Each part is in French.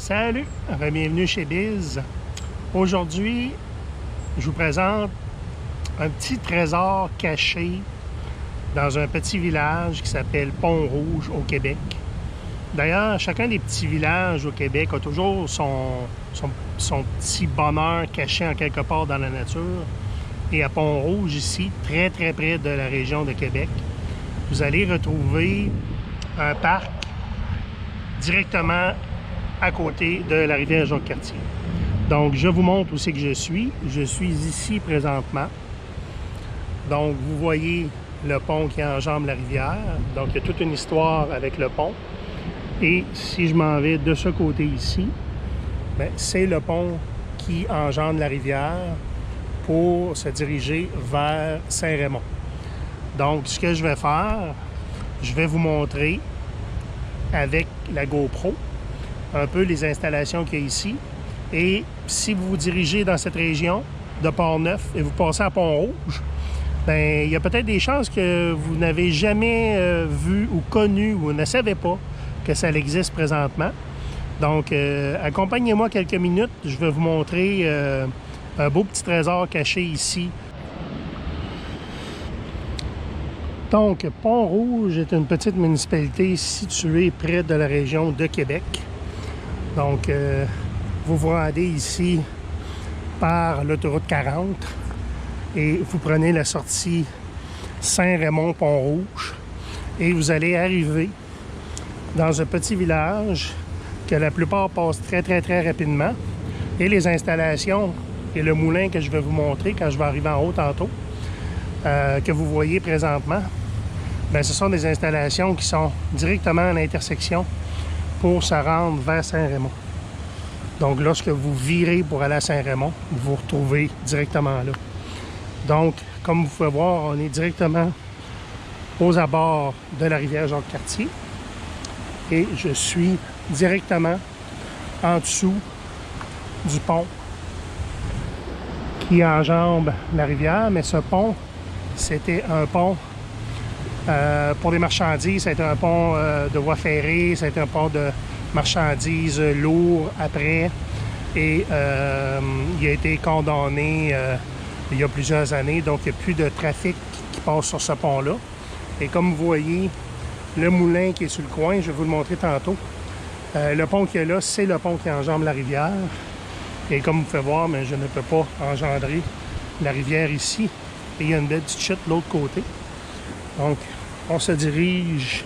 Salut, bienvenue chez Biz. Aujourd'hui, je vous présente un petit trésor caché dans un petit village qui s'appelle Pont-Rouge au Québec. D'ailleurs, chacun des petits villages au Québec a toujours son petit bonheur caché en quelque part dans la nature. Et à Pont-Rouge, ici, très près de la région de Québec, vous allez retrouver un parc directement à côté de la rivière Jacques-Cartier. Donc, je vous montre où c'est que je suis. Je suis ici présentement. Donc, vous voyez le pont qui enjambe la rivière. Donc, il y a toute une histoire avec le pont. Et si je m'en vais de ce côté ici, c'est le pont qui enjambe la rivière pour se diriger vers Saint-Raymond. Donc, ce que je vais faire, je vais vous montrer avec la GoPro un peu les installations qu'il y a ici. Et si vous vous dirigez dans cette région de Port-Neuf et vous passez à Pont-Rouge, il y a peut-être des chances que vous n'avez jamais vu ou connu ou ne savez pas que ça existe présentement. Donc, accompagnez-moi quelques minutes. Je vais vous montrer un beau petit trésor caché ici. Donc, Pont-Rouge est une petite municipalité située près de la région de Québec. Donc, vous vous rendez ici par l'autoroute 40 et vous prenez la sortie Saint-Raymond-Pont-Rouge et vous allez arriver dans un petit village que la plupart passent très rapidement. Et les installations et le moulin que je vais vous montrer quand je vais arriver en haut tantôt, que vous voyez présentement, ce sont des installations qui sont directement à l'intersection pour se rendre vers Saint-Raymond. Donc, lorsque vous virez pour aller à Saint-Raymond, vous vous retrouvez directement là. Donc, comme vous pouvez voir, on est directement aux abords de la rivière Jacques-Cartier. Et je suis directement en dessous du pont qui enjambe la rivière. Mais ce pont, c'était un pont pour les marchandises. C'était un pont de voie ferrée. C'était un pont de marchandises lourdes après. Et il a été condamné il y a plusieurs années. Donc, il n'y a plus de trafic qui passe sur ce pont-là. Et comme vous voyez, le moulin qui est sur le coin, je vais vous le montrer tantôt. Le pont qui est là, c'est le pont qui enjambe la rivière. Et comme vous pouvez voir, je ne peux pas engendrer la rivière ici. Et il y a une belle petite chute de l'autre côté. Donc, on se dirige .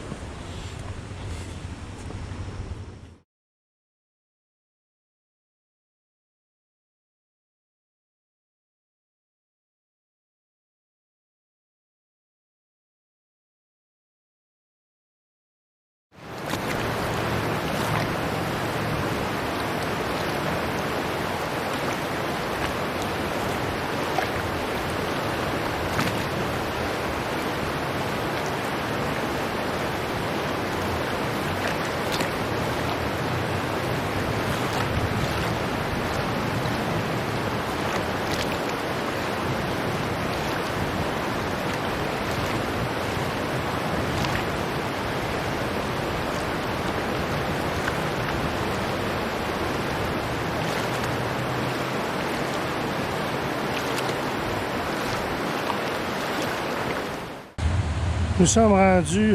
Nous sommes rendus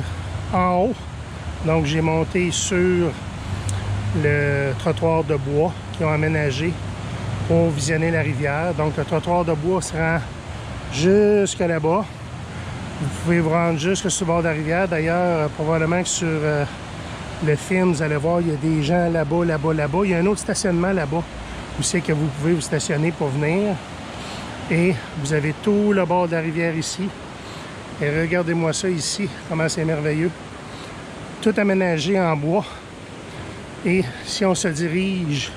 en haut, donc j'ai monté sur le trottoir de bois qu'ils ont aménagé pour visionner la rivière. Donc le trottoir de bois se rend jusque là-bas. Vous pouvez vous rendre jusque sur le bord de la rivière. D'ailleurs, probablement que sur le film, vous allez voir, il y a des gens là-bas. Il y a un autre stationnement là-bas où c'est que vous pouvez vous stationner pour venir. Et vous avez tout le bord de la rivière ici. Et regardez-moi ça ici, comment c'est merveilleux. Tout aménagé en bois. Et si on se dirige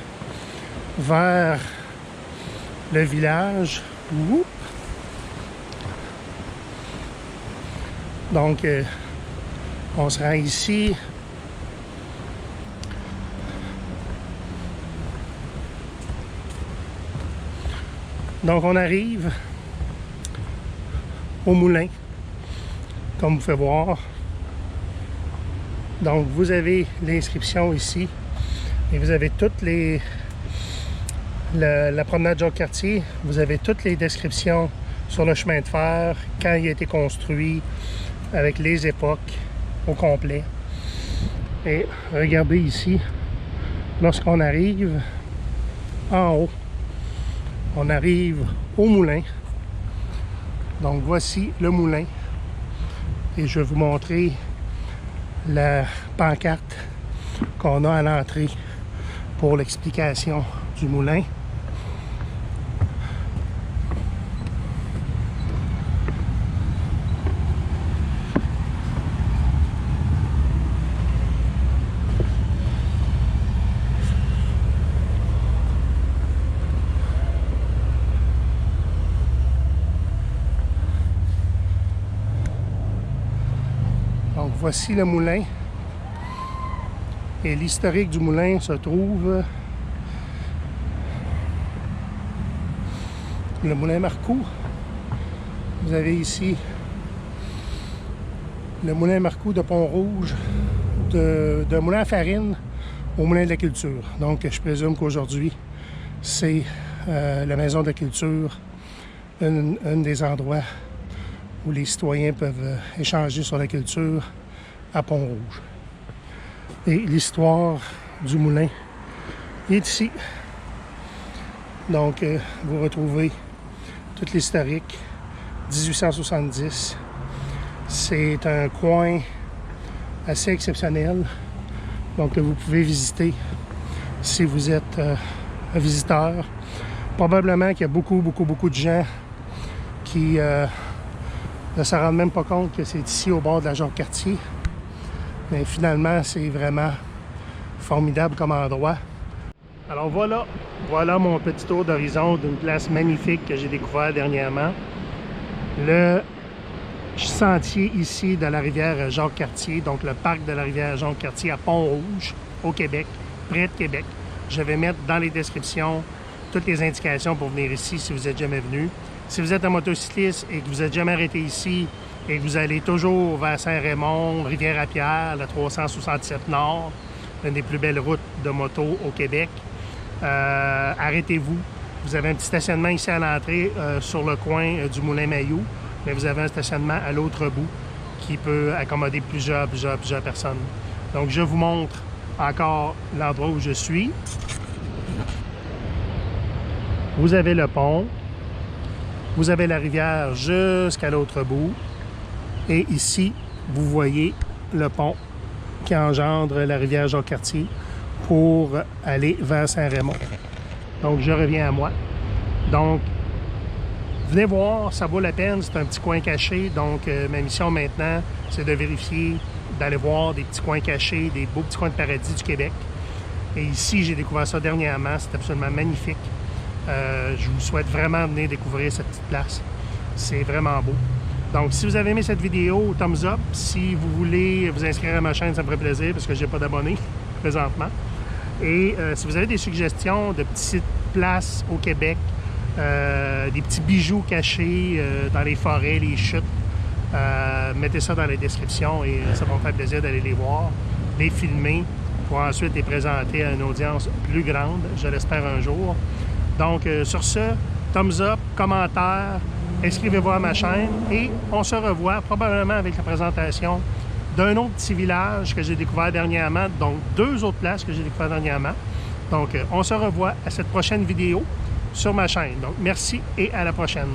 vers le village, donc on se rend ici. Donc on arrive au moulin, comme vous pouvez voir. Donc vous avez l'inscription ici Et vous avez toutes les... La promenade Jacques-Cartier, vous avez toutes les descriptions sur le chemin de fer, quand il a été construit, avec les époques au complet. Et regardez ici, lorsqu'on arrive en haut, on arrive au moulin. Donc voici le moulin. Et je vais vous montrer la pancarte qu'on a à l'entrée pour l'explication du moulin. Donc voici le moulin. Et l'historique du moulin se trouve le moulin Marcoux. Vous avez ici le moulin Marcoux de Pont-Rouge, de moulin à farine au moulin de la culture. Donc je présume qu'aujourd'hui c'est la maison de la culture, un des endroits où les citoyens peuvent échanger sur la culture à Pont-Rouge. Et l'histoire du moulin est ici. Donc, vous retrouvez toute l'historique, 1870. C'est un coin assez exceptionnel, donc vous pouvez visiter si vous êtes un visiteur. Probablement qu'il y a beaucoup de gens qui ne se rendent même pas compte que c'est ici au bord de la Jacques-Cartier. Mais finalement, c'est vraiment formidable comme endroit. Alors voilà mon petit tour d'horizon d'une place magnifique que j'ai découvert dernièrement. Le sentier ici de la rivière Jacques-Cartier, donc le parc de la rivière Jacques-Cartier à Pont-Rouge, au Québec, près de Québec. Je vais mettre dans les descriptions toutes les indications pour venir ici si vous n'êtes jamais venu. Si vous êtes un motocycliste et que vous n'êtes jamais arrêté ici et que vous allez toujours vers Saint-Raymond, Rivière-à-Pierre, la 367 Nord, une des plus belles routes de moto au Québec, arrêtez-vous. Vous avez un petit stationnement ici à l'entrée sur le coin du Moulin Mailloux, mais vous avez un stationnement à l'autre bout qui peut accommoder plusieurs personnes. Donc je vous montre encore l'endroit où je suis. Vous avez le pont. Vous avez la rivière jusqu'à l'autre bout. Et ici, vous voyez le pont qui engendre la rivière Jacques-Cartier pour aller vers Saint-Raymond. Donc, je reviens à moi. Donc, venez voir, ça vaut la peine. C'est un petit coin caché. Donc, ma mission maintenant, c'est de vérifier, d'aller voir des petits coins cachés, des beaux petits coins de paradis du Québec. Et ici, j'ai découvert ça dernièrement. C'est absolument magnifique. Je vous souhaite vraiment de venir découvrir cette petite place. C'est vraiment beau. Donc, si vous avez aimé cette vidéo, thumbs up. Si vous voulez vous inscrire à ma chaîne, ça me ferait plaisir parce que je n'ai pas d'abonnés présentement. Et si vous avez des suggestions de petites places au Québec, des petits bijoux cachés dans les forêts, les chutes, mettez ça dans les descriptions et ça va me faire plaisir d'aller les voir, les filmer pour ensuite les présenter à une audience plus grande, je l'espère un jour. Donc, sur ce, thumbs up, commentaire, inscrivez-vous à ma chaîne et on se revoit probablement avec la présentation d'un autre petit village que j'ai découvert dernièrement, donc 2 autres places que j'ai découvert dernièrement. Donc, on se revoit à cette prochaine vidéo sur ma chaîne. Donc, merci et à la prochaine.